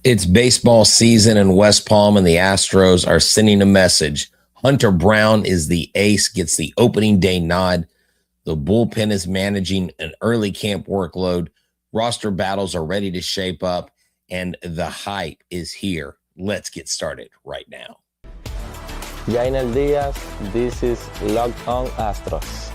It's baseball season in West Palm, and the Astros are sending a message. Hunter Brown is the ace, gets the opening day nod. The bullpen is managing an early camp workload. Roster battles are ready to shape up, and the hype is here. Let's get started right now. Jainer Diaz, this is Locked On Astros.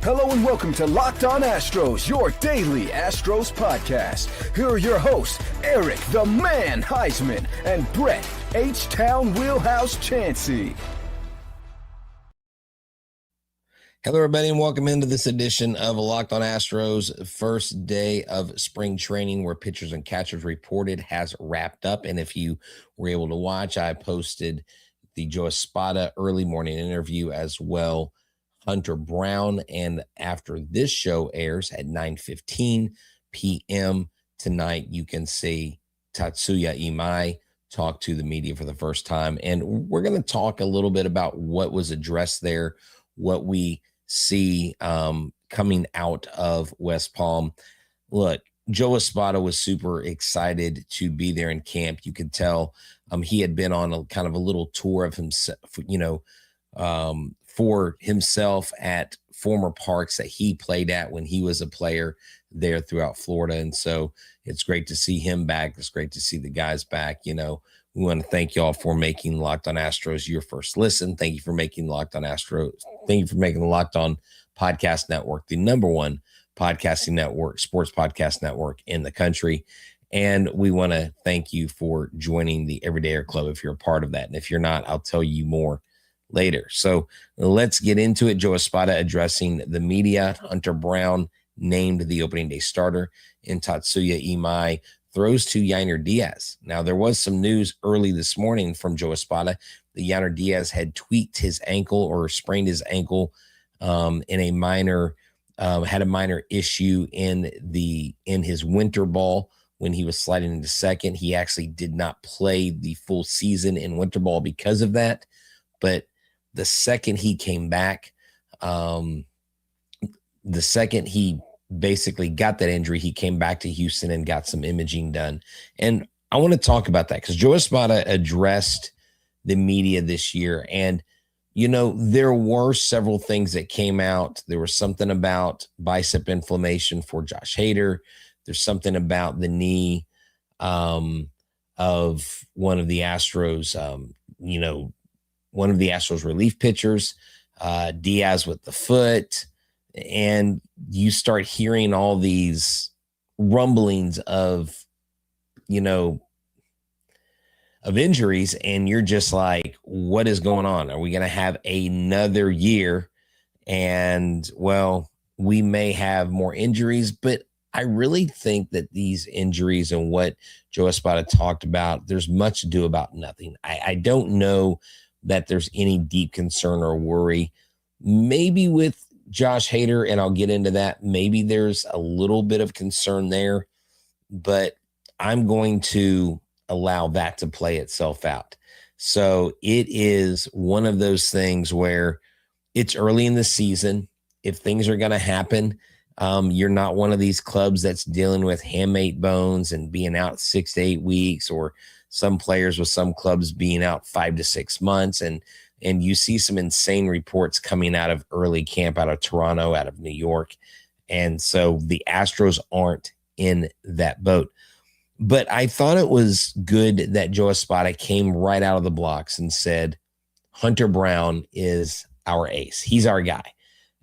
Hello and welcome to Locked On Astros, your daily Astros podcast. Here are your hosts, Eric the Man Huysman and Brett H-Town Wheelhouse Chancey. Hello, everybody, and welcome into this edition of Locked On Astros. First day of spring training where pitchers and catchers reported has wrapped up. And if you were able to watch, I posted the Joe Espada early morning interview as well. Hunter Brown, and after this show airs at 9:15 p.m. tonight, you can see Tatsuya Imai talk to the media for the first time. And we're going to talk a little bit about what was addressed there, what we see coming out of West Palm. Look, Joe Espada was super excited to be there in camp. You could tell he had been on a kind of a little tour of himself, for himself at former parks that he played at when he was a player there throughout Florida. And so it's great to see him back. It's great to see the guys back. You know, we want to thank y'all for making Locked On Astros your first listen. Thank you for making Locked On Astros. Thank you for making the Locked On Podcast Network the number one podcasting network, sports podcast network in the country. And we want to thank you for joining the Everydayer Club if you're a part of that. And if you're not, I'll tell you more later. So let's get into it. Joe Espada addressing the media. Hunter Brown named the opening day starter, and Tatsuya Imai throws to Jainer Diaz. Now, there was some news early this morning from Joe Espada that Jainer Diaz had tweaked his ankle or sprained his ankle in a minor, had a minor issue in his winter ball when he was sliding into second. He actually did not play the full season in winter ball because of that. But the second he came back, the second he basically got that injury, he came back to Houston and got some imaging done. And I want to talk about that because Joe Espada addressed the media this year. And, you know, there were several things that came out. There was something about bicep inflammation for Josh Hader. There's something about the knee of one of the Astros, one of the Astros relief pitchers, Diaz with the foot, and you start hearing all these rumblings of injuries, and you're just like, what is going on? Are we going to have another year? And, well, we may have more injuries, but I really think that these injuries and what Joe Espada talked about, there's much ado about nothing. I don't know that there's any deep concern or worry. Maybe with Josh Hader, and I'll get into that, maybe there's a little bit of concern there, but I'm going to allow that to play itself out. So it is one of those things where it's early in the season. If things are going to happen, you're not one of these clubs that's dealing with hamate bones and being out 6 to 8 weeks, or some players with some clubs being out 5 to 6 months. And you see some insane reports coming out of early camp, out of Toronto, out of New York. And so the Astros aren't in that boat. But I thought it was good that Joe Espada came right out of the blocks and said, Hunter Brown is our ace. He's our guy.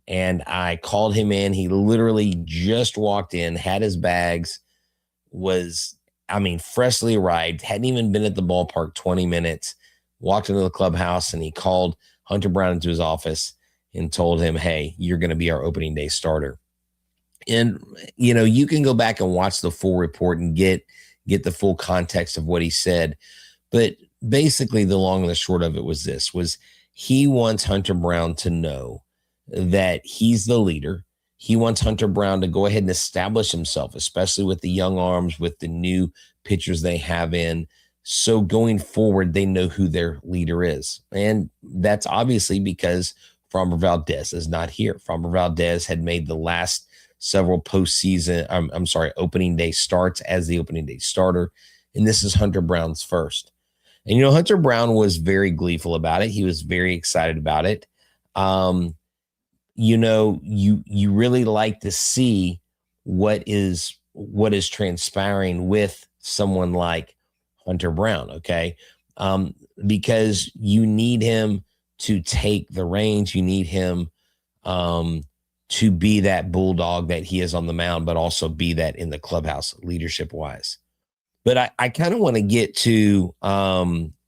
And I called him in. He literally just walked in, had his bags, freshly arrived, hadn't even been at the ballpark 20 minutes, walked into the clubhouse, and he called Hunter Brown into his office and told him, hey, you're going to be our opening day starter. And, you can go back and watch the full report and get the full context of what he said. But basically the long and the short of it was he wants Hunter Brown to know that he's the leader. He wants Hunter Brown to go ahead and establish himself, especially with the young arms, with the new pitchers they have in. So going forward, they know who their leader is. And that's obviously because Framber Valdez is not here. Framber Valdez had made the last several postseason, I'm sorry, opening day starts as the opening day starter. And this is Hunter Brown's first. And, Hunter Brown was very gleeful about it. He was very excited about it. You really like to see what is transpiring with someone like Hunter Brown, okay? Because you need him to take the reins. You need him to be that bulldog that he is on the mound, but also be that in the clubhouse leadership-wise. But I kind of want to get to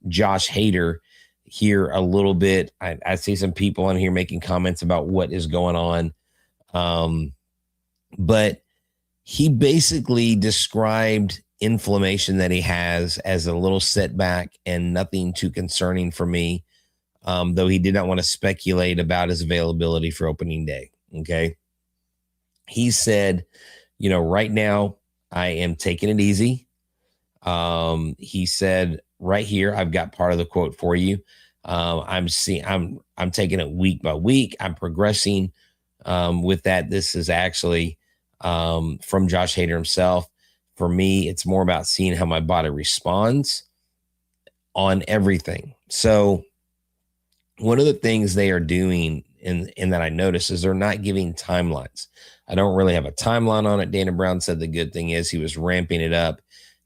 Josh Hader here a little bit. I see some people on here making comments about what is going on. But he basically described inflammation that he has as a little setback and nothing too concerning for me, though he did not want to speculate about his availability for opening day. Okay. He said, right now I am taking it easy. He said right here, I've got part of the quote for you. I'm taking it week by week. I'm progressing with that. This is actually from Josh Hader himself. For me, it's more about seeing how my body responds on everything. So one of the things they are doing in that I noticed is they're not giving timelines. I don't really have a timeline on it. Dana Brown said the good thing is he was ramping it up,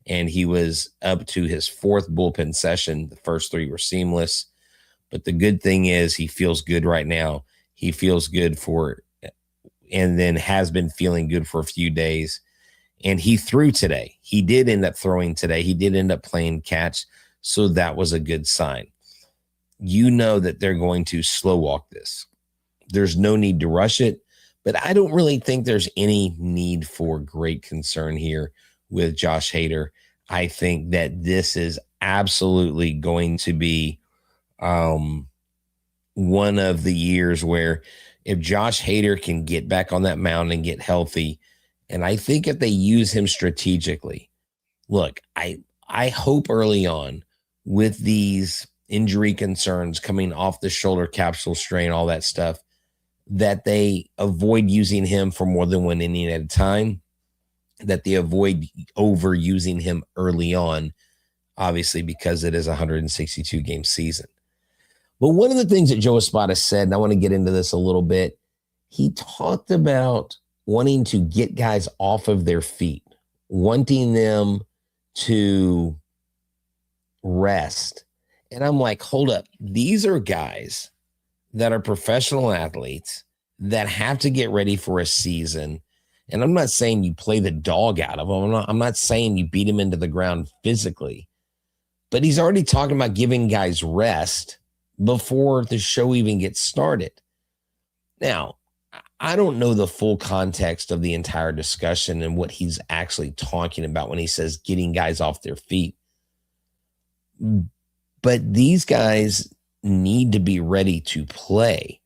and he was up to his fourth bullpen session. The first three were seamless. But the good thing is he feels good right now. He feels good and then has been feeling good for a few days. And he threw today. He did end up throwing today. He did end up playing catch. So that was a good sign. That they're going to slow walk this. There's no need to rush it. But I don't really think there's any need for great concern here with Josh Hader. I think that this is absolutely going to be one of the years where if Josh Hader can get back on that mound and get healthy, and I think if they use him strategically, look, I hope early on with these injury concerns coming off the shoulder capsule strain, all that stuff, that they avoid using him for more than one inning at a time, that they avoid overusing him early on, obviously because it is a 162 game season. But one of the things that Joe Espada said, and I want to get into this a little bit, he talked about wanting to get guys off of their feet, wanting them to rest. And I'm like, hold up. These are guys that are professional athletes that have to get ready for a season. And I'm not saying you play the dog out of them. I'm not saying you beat them into the ground physically. But he's already talking about giving guys rest before the show even gets started. Now, I don't know the full context of the entire discussion and what he's actually talking about when he says getting guys off their feet. But these guys need to be ready to play.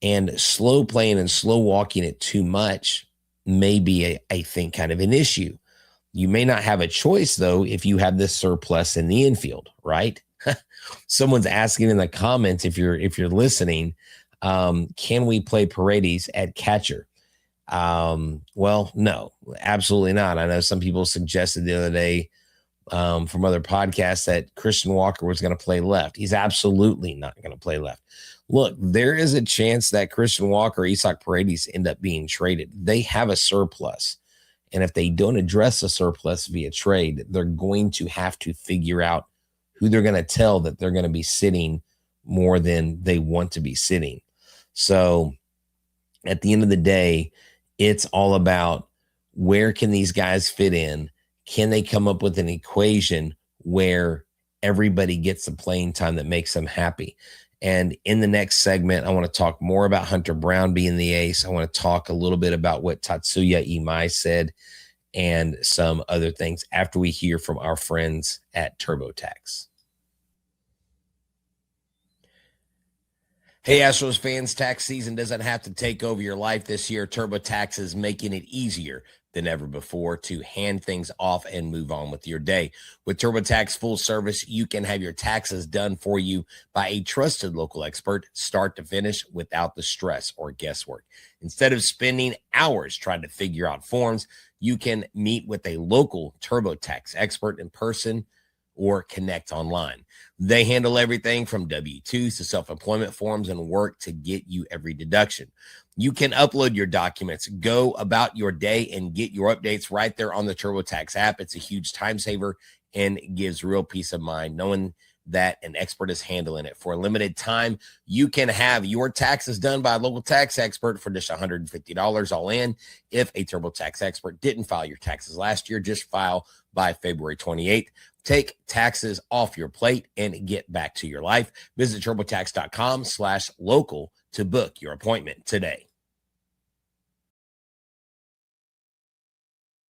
And slow playing and slow walking it too much may be, I think, kind of an issue. You may not have a choice, though, if you have this surplus in the infield, right? Someone's asking in the comments, if you're listening, can we play Paredes at catcher? Well, no, absolutely not. I know some people suggested the other day from other podcasts that Christian Walker was going to play left. He's absolutely not going to play left. Look, there is a chance that Christian Walker, Isaac Paredes end up being traded. They have a surplus. And if they don't address the surplus via trade, they're going to have to figure out who they're going to tell that they're going to be sitting more than they want to be sitting. So at the end of the day, it's all about where can these guys fit in? Can they come up with an equation where everybody gets the playing time that makes them happy? And in the next segment, I want to talk more about Hunter Brown being the ace. I want to talk a little bit about what Tatsuya Imai said and some other things after we hear from our friends at TurboTax. Hey, Astros fans, tax season doesn't have to take over your life this year. TurboTax is making it easier than ever before to hand things off and move on with your day. With TurboTax full service, you can have your taxes done for you by a trusted local expert, start to finish, without the stress or guesswork. Instead of spending hours trying to figure out forms, you can meet with a local TurboTax expert in person or connect online. They handle everything from W-2s to self-employment forms and work to get you every deduction. You can upload your documents, go about your day, and get your updates right there on the TurboTax app. It's a huge time saver and gives real peace of mind knowing that an expert is handling it. For a limited time, you can have your taxes done by a local tax expert for just $150 all in. If a TurboTax expert didn't file your taxes last year, just file by February 28th. Take taxes off your plate and get back to your life. Visit TurboTax.com/local to book your appointment today.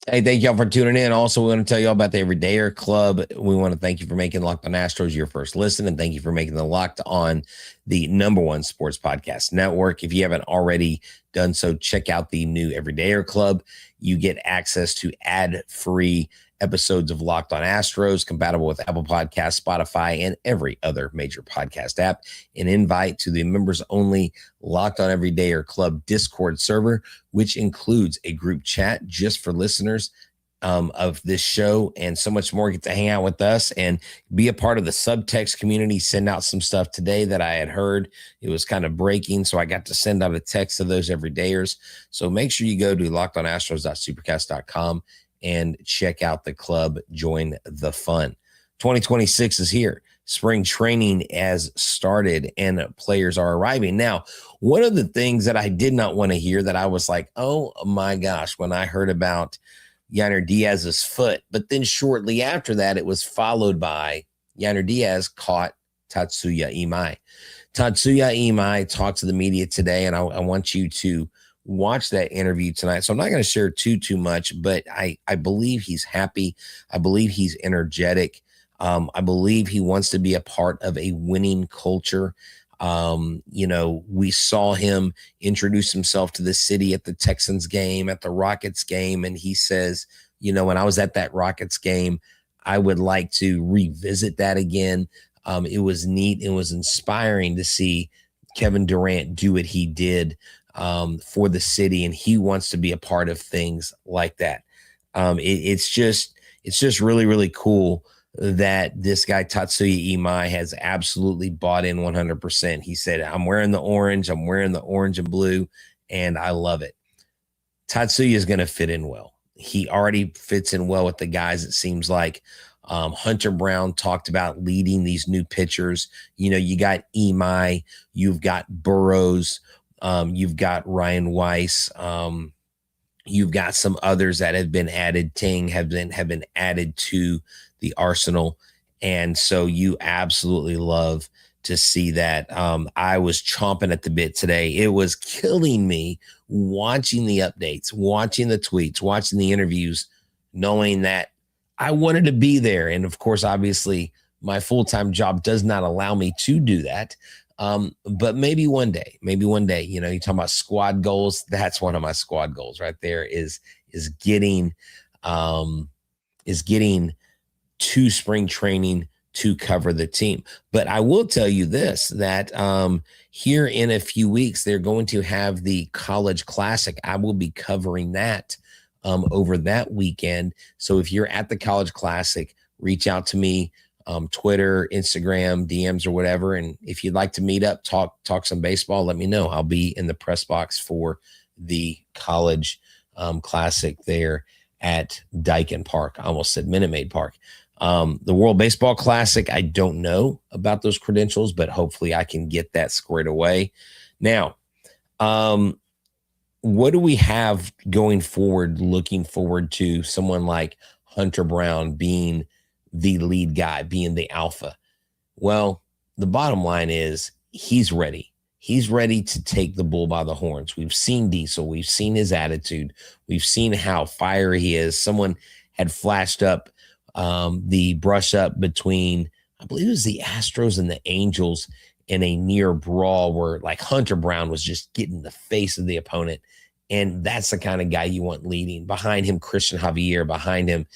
Hey, thank y'all for tuning in. Also, we want to tell you all about the Everydayer Club. We want to thank you for making Locked On Astros your first listen, and thank you for making the Locked On the #1 sports podcast network. If you haven't already done so, check out the new Everydayer Club. You get access to ad-free episodes of Locked On Astros, compatible with Apple Podcasts, Spotify, and every other major podcast app. An invite to the members-only Locked On Everydayer Club Discord server, which includes a group chat just for listeners of this show and so much more. Get to hang out with us and be a part of the subtext community. Send out some stuff today that I had heard. It was kind of breaking, so I got to send out a text to those everydayers. So make sure you go to lockedonastros.supercast.com and check out the club. Join the fun. 2026 is here. Spring training has started and players are arriving. Now, one of the things that I did not want to hear, that I was like, oh my gosh, when I heard about Yainer Diaz's foot, but then shortly after that, it was followed by Yainer Diaz caught Tatsuya Imai. Tatsuya Imai talked to the media today, and I want you to watch that interview tonight. So I'm not going to share too much, but I believe he's happy. I believe he's energetic. I believe he wants to be a part of a winning culture. We saw him introduce himself to the city at the Texans game, at the Rockets game. And he says, when I was at that Rockets game, I would like to revisit that again. It was neat. It was inspiring to see Kevin Durant do what he did for the city, and he wants to be a part of things like that. It's just really, really cool that this guy Tatsuya Imai has absolutely bought in 100%. He said, I'm wearing the orange and blue, and I love it. Tatsuya is going to fit in well. He already fits in well with the guys, it seems like. Hunter Brown talked about leading these new pitchers. You got Imai, you've got Burrows, you've got Ryan Weiss. You've got some others that have been added. Ting have been added to the arsenal. And so you absolutely love to see that. I was chomping at the bit today. It was killing me watching the updates, watching the tweets, watching the interviews, knowing that I wanted to be there. And of course, obviously, my full-time job does not allow me to do that. But maybe one day, you're talking about squad goals. That's one of my squad goals right there is getting to spring training to cover the team. But I will tell you this, that here in a few weeks, they're going to have the College Classic. I will be covering that over that weekend. So if you're at the College Classic, reach out to me. Twitter, Instagram, DMs, or whatever. And if you'd like to meet up, talk some baseball, let me know. I'll be in the press box for the College Classic there at Dyken Park. I almost said Minute Maid Park. The World Baseball Classic, I don't know about those credentials, but hopefully I can get that squared away. Now, what do we have going forward, looking forward to someone like Hunter Brown being the lead guy, being the alpha? Well, the bottom line is he's ready. He's ready to take the bull by the horns. We've seen Diesel. We've seen his attitude. We've seen how fiery he is. Someone had flashed up the brush up between, I believe it was the Astros and the Angels, in a near brawl where like Hunter Brown was just getting the face of the opponent. And that's the kind of guy you want leading. Behind him, Christian Javier. Behind him,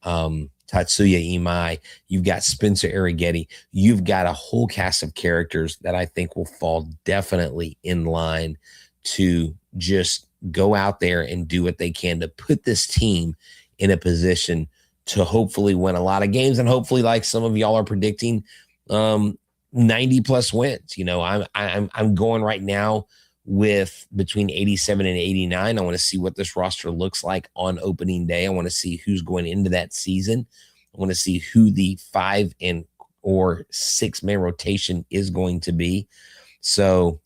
Tatsuya Imai. You've got Spencer Arrighetti. You've got a whole cast of characters that I think will fall definitely in line to just go out there and do what they can to put this team in a position to hopefully win a lot of games. And hopefully, like some of y'all are predicting, 90 plus wins. You know, I'm going right now with between 87 and 89. I want to see what this roster looks like on opening day. I want to see who's going into that season. I want to see who the 5 or 6 man rotation is going to be. So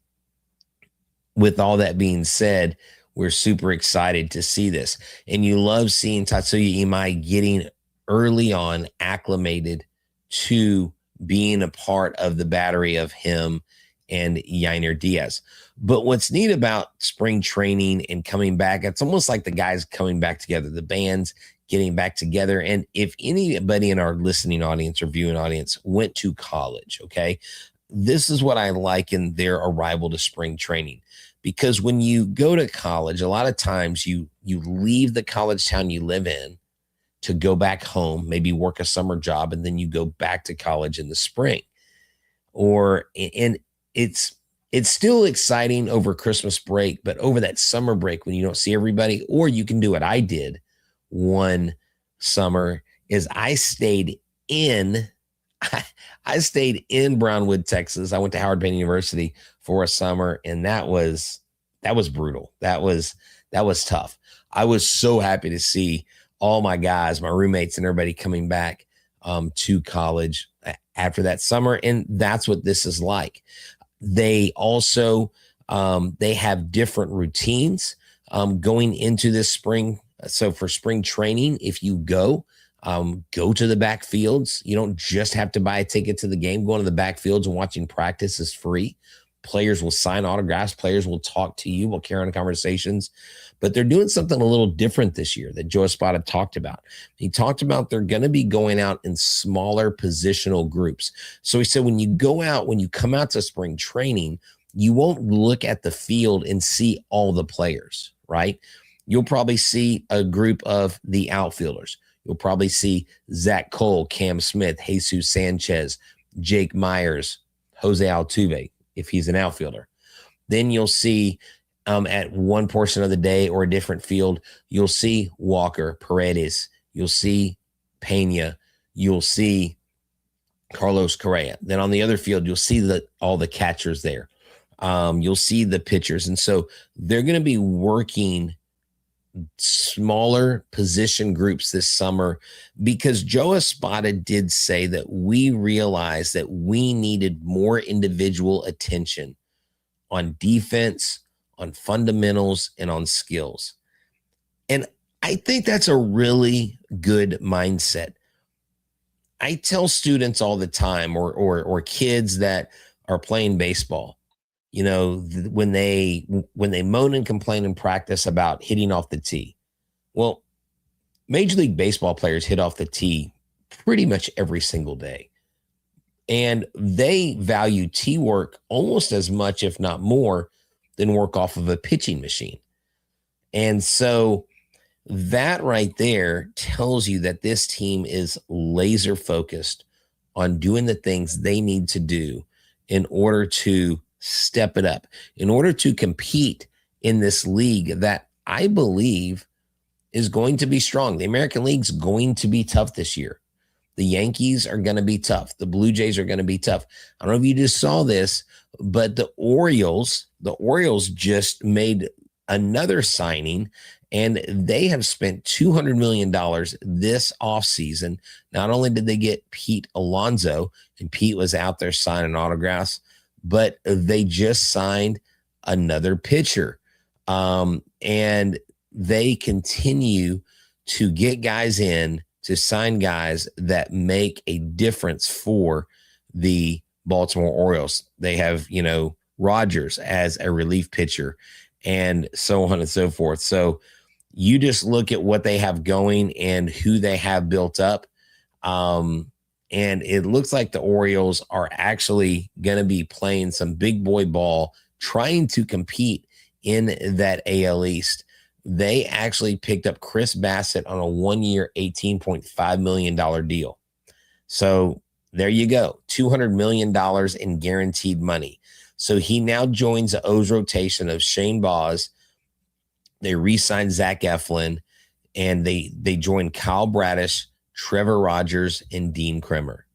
with all that being said, we're super excited to see this. And you love seeing Tatsuya Imai getting early on acclimated to being a part of the battery of him and Yainer Diaz. But what's neat about spring training and coming back, it's almost like the guys coming back together, the bands getting back together. And if anybody in our listening audience or viewing audience went to college, okay, this is what I liken their arrival to spring training. Because when you go to college, a lot of times you leave the college town you live in to go back home, maybe work a summer job, and then you go back to college in the spring. And it's still exciting over Christmas break, but over that summer break when you don't see everybody, or you can do what I did one summer is I stayed in Brownwood, Texas. I went to Howard Payne University for a summer, and that was brutal. That was tough. I was so happy to see all my guys, my roommates, and everybody coming back to college after that summer, and that's what this is like. They also they have different routines going into this spring. So for spring training, if you go to the backfields, you don't just have to buy a ticket to the game. Going to the backfields and watching practice is free. Players will sign autographs. Players will talk to you. Will carry on conversations. But they're doing something a little different this year that Joe Espada talked about. He talked about they're going to be going out in smaller positional groups. So he said when you come out to spring training, you won't look at the field and see all the players, right? You'll probably see a group of the outfielders. You'll probably see Zach Cole, Cam Smith, Jesus Sanchez, Jake Myers, Jose Altuve, if he's an outfielder. Then you'll see at one portion of the day or a different field, you'll see Walker, Paredes, you'll see Pena, you'll see Carlos Correa. Then on the other field, you'll see all the catchers there. You'll see the pitchers. And so they're going to be working smaller position groups this summer because Joe Espada did say that we realized that we needed more individual attention on defense, on fundamentals, and on skills. And I think that's a really good mindset. I tell students all the time or kids that are playing baseball, you know, when they moan and complain in practice about hitting off the tee. Well, Major League Baseball players hit off the tee pretty much every single day. And they value tee work almost as much, if not more, than work off of a pitching machine. And so that right there tells you that this team is laser focused on doing the things they need to do in order to step it up, in order to compete in this league that I believe is going to be strong. The American League's going to be tough this year. The Yankees are going to be tough. The Blue Jays are going to be tough. I don't know if you just saw this, but the Orioles just made another signing, and they have spent $200 million this offseason. Not only did they get Pete Alonso, and Pete was out there signing autographs, but they just signed another pitcher. And they continue to get guys in, to sign guys that make a difference for the Baltimore Orioles. They have, Rogers as a relief pitcher and so on and so forth. So you just look at what they have going and who they have built up. And it looks like the Orioles are actually going to be playing some big boy ball, trying to compete in that AL East. They actually picked up Chris Bassett on a 1-year, $18.5 million deal. So there you go, $200 million in guaranteed money. So he now joins the O's rotation of Shane Baz. They re-signed Zach Eflin, and they joined Kyle Bradish, Trevor Rogers, and Dean Kremer.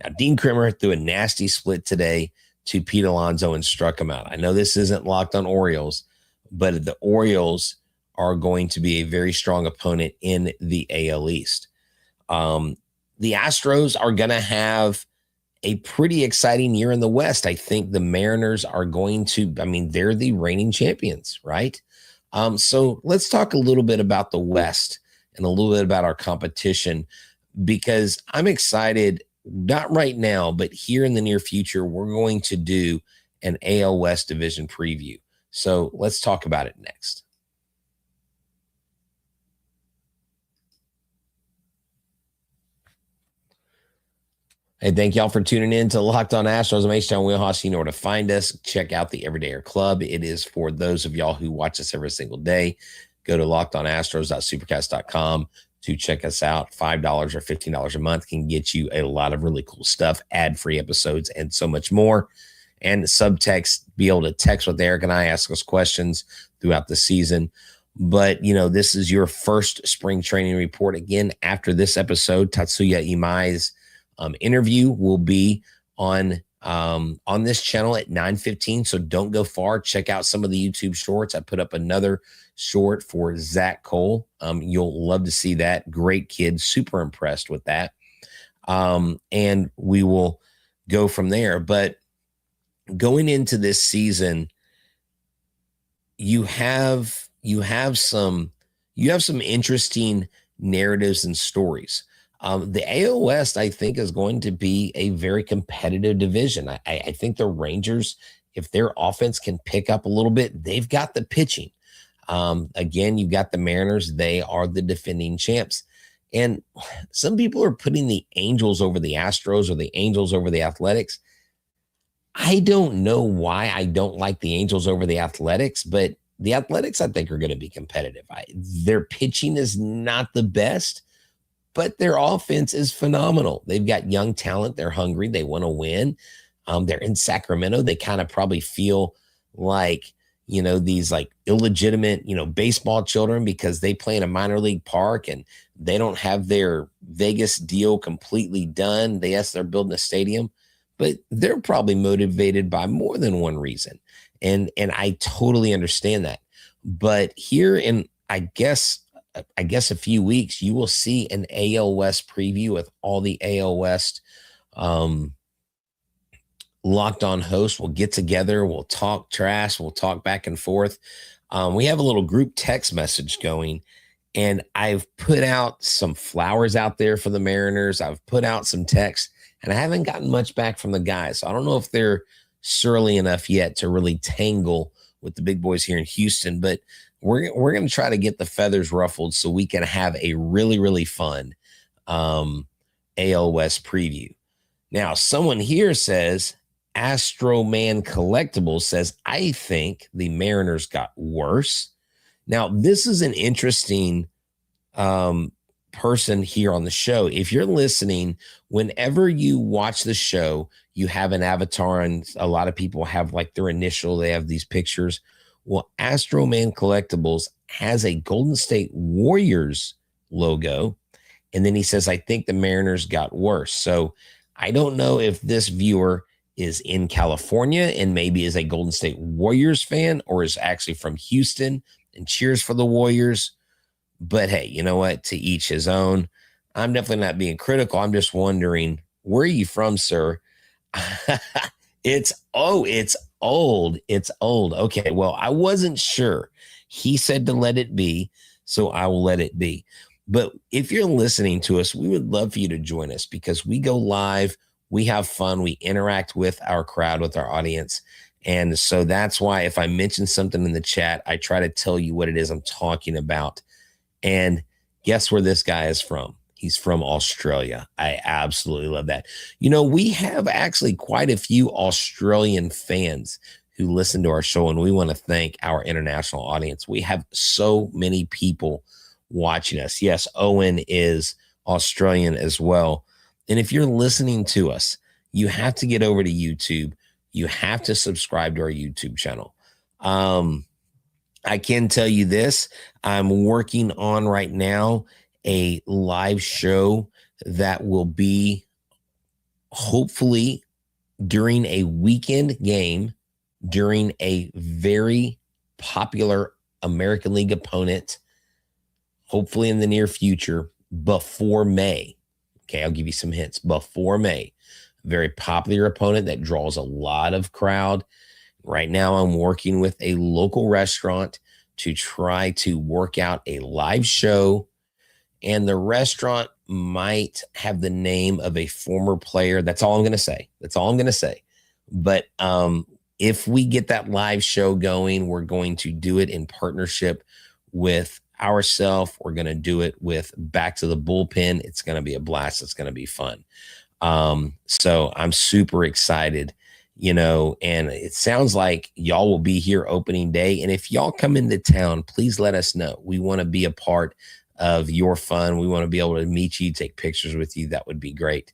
Now, Dean Kremer threw a nasty split today to Pete Alonso and struck him out. I know this isn't Locked on Orioles, but the Orioles are going to be a very strong opponent in the AL East. The Astros are going to have a pretty exciting year in the West. I think the Mariners are going to, they're the reigning champions, right? So let's talk a little bit about the West and a little bit about our competition, because I'm excited, not right now, but here in the near future, we're going to do an AL West division preview. So let's talk about it next. Hey, thank y'all for tuning in to Locked on Astros. I'm H-Town Wheelhouse. You know where to find us. Check out the Everydayer Club. It is for those of y'all who watch us every single day. Go to lockedonastros.supercast.com to check us out. $5 or $15 a month can get you a lot of really cool stuff, ad-free episodes, and so much more. And subtext, be able to text with Eric and I, ask us questions throughout the season. But, this is your first spring training report. Again, after this episode, Tatsuya Imai's interview will be on this channel at 9:15. So don't go far. Check out some of the YouTube shorts. I put up another short for Zach Cole. You'll love to see that. Great kid. Super impressed with that. And we will go from there. But going into this season, you have some interesting narratives and stories. The AL West, I think, is going to be a very competitive division. I think the Rangers, if their offense can pick up a little bit, they've got the pitching. Again, you've got the Mariners. They are the defending champs. And some people are putting the Angels over the Astros or the Angels over the Athletics. I don't know why I don't like the Angels over the Athletics, but the Athletics, I think, are going to be competitive. Their pitching is not the best, but their offense is phenomenal. They've got young talent. They're hungry. They want to win. They're in Sacramento. They kind of probably feel like, these like illegitimate, baseball children, because they play in a minor league park and they don't have their Vegas deal completely done. Yes, they're building a stadium, but they're probably motivated by more than one reason. And I totally understand that. But here in, I guess a few weeks, you will see an AL West preview with all the AL West Locked On hosts. We'll get together. We'll talk trash. We'll talk back and forth. We have a little group text message going, and I've put out some flowers out there for the Mariners. I've put out some texts, and I haven't gotten much back from the guys. So I don't know if they're surly enough yet to really tangle with the big boys here in Houston, but we're going to try to get the feathers ruffled so we can have a really, really fun AL West preview. Now, someone here says, Astro Man Collectibles says, I think the Mariners got worse. Now, this is an interesting person here on the show. If you're listening, whenever you watch the show, you have an avatar, and a lot of people have like their initial, they have these pictures. Well, Astro Man Collectibles has a Golden State Warriors logo. And then he says, I think the Mariners got worse. So I don't know if this viewer is in California and maybe is a Golden State Warriors fan, or is actually from Houston and cheers for the Warriors. But hey, you know what? To each his own. I'm definitely not being critical. I'm just wondering, where are you from, sir? It's old. It's old. Okay, well, I wasn't sure. He said to let it be, so I will let it be. But if you're listening to us, we would love for you to join us, because we go live, we have fun, we interact with our crowd, with our audience. And so that's why if I mention something in the chat, I try to tell you what it is I'm talking about. And guess where this guy is from? He's from Australia. I absolutely love that. We have actually quite a few Australian fans who listen to our show, and we want to thank our international audience. We have so many people watching us. Yes, Owen is Australian as well. And if you're listening to us, you have to get over to YouTube. You have to subscribe to our YouTube channel. I can tell you this, I'm working on right now a live show that will be hopefully during a weekend game, during a very popular American League opponent, hopefully in the near future, before May. Okay, I'll give you some hints. Before May, very popular opponent that draws a lot of crowd. Right now, I'm working with a local restaurant to try to work out a live show, and the restaurant might have the name of a former player. That's all I'm going to say. That's all I'm going to say. But if we get that live show going, we're going to do it in partnership with ourselves. We're going to do it with Back to the Bullpen. It's going to be a blast. It's going to be fun. So I'm super excited, and it sounds like y'all will be here opening day. And if y'all come into town, please let us know. We want to be a part of your fun. We want to be able to meet you, take pictures with you. That would be great.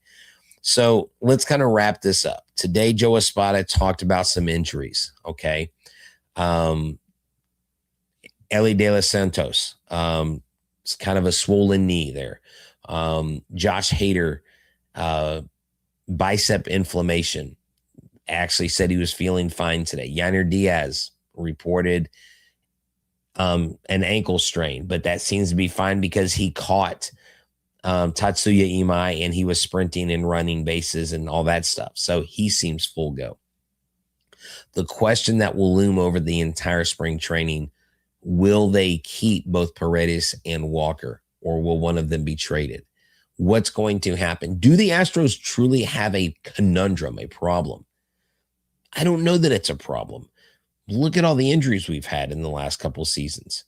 So let's kind of wrap this up. Today, Joe Espada talked about some injuries. Okay. Eli De Los Santos, it's kind of a swollen knee there. Josh Hader, bicep inflammation, actually said he was feeling fine today. Yainer Diaz reported an ankle strain, but that seems to be fine because he caught Tatsuya Imai and he was sprinting and running bases and all that stuff. So he seems full go. The question that will loom over the entire spring training, will they keep both Paredes and Walker, or will one of them be traded? What's going to happen? Do the Astros truly have a conundrum, a problem? I don't know that it's a problem. Look at all the injuries we've had in the last couple of seasons.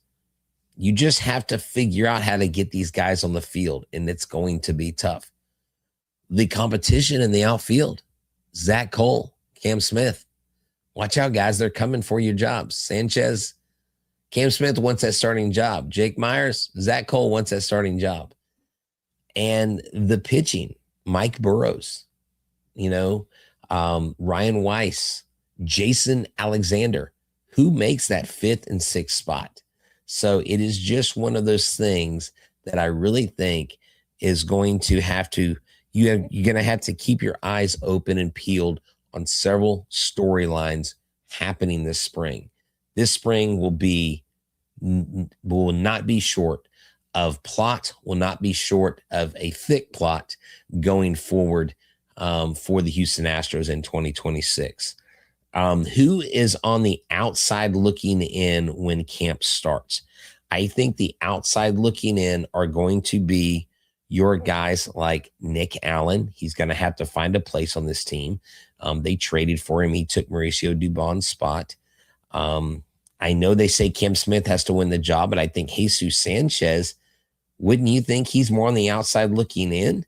You just have to figure out how to get these guys on the field, and it's going to be tough. The competition in the outfield, Zach Cole, Cam Smith. Watch out, guys. They're coming for your jobs. Sanchez, Cam Smith wants that starting job. Jake Myers, Zach Cole wants that starting job. And the pitching, Mike Burrows, Ryan Weiss, Jason Alexander, who makes that 5th and 6th spot. So it is just one of those things that I really think is going to have to, you're going to have to keep your eyes open and peeled on several storylines happening this spring. This spring will not be short of plot, will not be short of a thick plot going forward for the Houston Astros in 2026. Who is on the outside looking in when camp starts? I think the outside looking in are going to be your guys like Nick Allen. He's going to have to find a place on this team. They traded for him. He took Mauricio Dubon's spot. I know they say Cam Smith has to win the job, but I think Jesus Sanchez, wouldn't you think he's more on the outside looking in?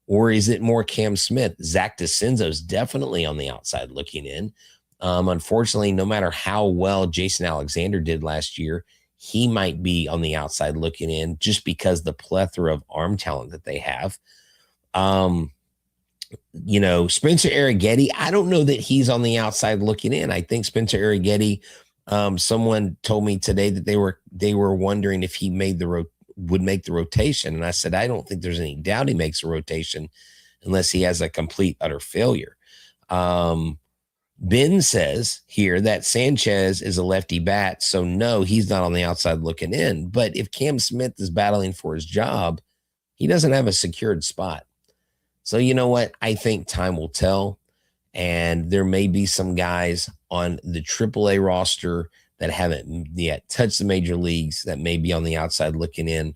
Or is it more Cam Smith? Zach DeCenzo's definitely on the outside looking in. Unfortunately, no matter how well Jason Alexander did last year, he might be on the outside looking in just because the plethora of arm talent that they have. Spencer Arrighetti, I don't know that he's on the outside looking in. I think Spencer Arrighetti, someone told me today that they were wondering if he would make the rotation. And I said, I don't think there's any doubt he makes a rotation unless he has a complete, utter failure. Ben says here that Sanchez is a lefty bat, so no, he's not on the outside looking in. But if Cam Smith is battling for his job, he doesn't have a secured spot. So you know what? I think time will tell, and there may be some guys on the AAA roster that haven't yet touched the major leagues that may be on the outside looking in.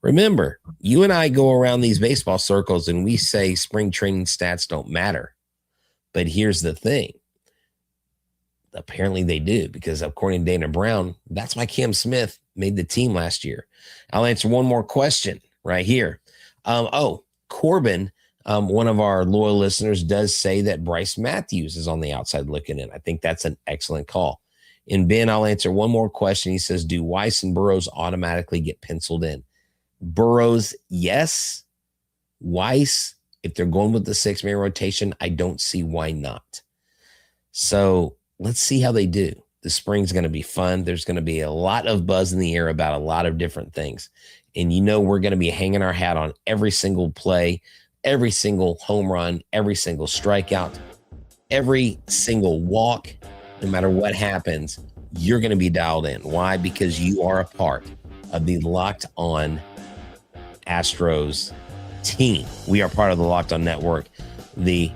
Remember, you and I go around these baseball circles and we say spring training stats don't matter. But here's the thing. Apparently they do, because according to Dana Brown, that's why Cam Smith made the team last year. I'll answer one more question right here. Corbin, one of our loyal listeners, does say that Bryce Matthews is on the outside looking in. I think that's an excellent call. And Ben, I'll answer one more question. He says, do Weiss and Burrows automatically get penciled in? Burrows, yes. Weiss, if they're going with the 6-man rotation, I don't see why not. So let's see how they do. The spring's going to be fun. There's going to be a lot of buzz in the air about a lot of different things. And we're going to be hanging our hat on every single play, every single home run, every single strikeout, every single walk. No matter what happens, you're going to be dialed in. Why? Because you are a part of the Locked On Astros team. We are part of the Locked On Network, the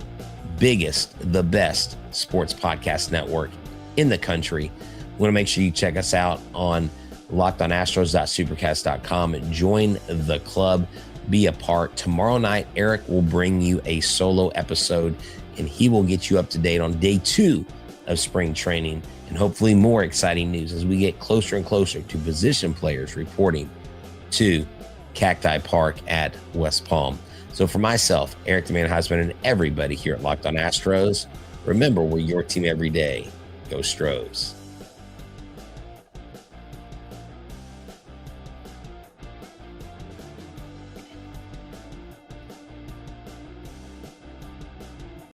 biggest, the best sports podcast network in the country. We want to make sure you check us out on lockedonastros.supercast.com and join the club, be a part. Tomorrow night, Eric will bring you a solo episode, and he will get you up to date on day 2 of spring training and hopefully more exciting news as we get closer and closer to position players reporting to Cacti Park at West Palm. So for myself, Eric the Man Huysman, and everybody here at Locked On Astros, remember, we're your team every day. Go Stros.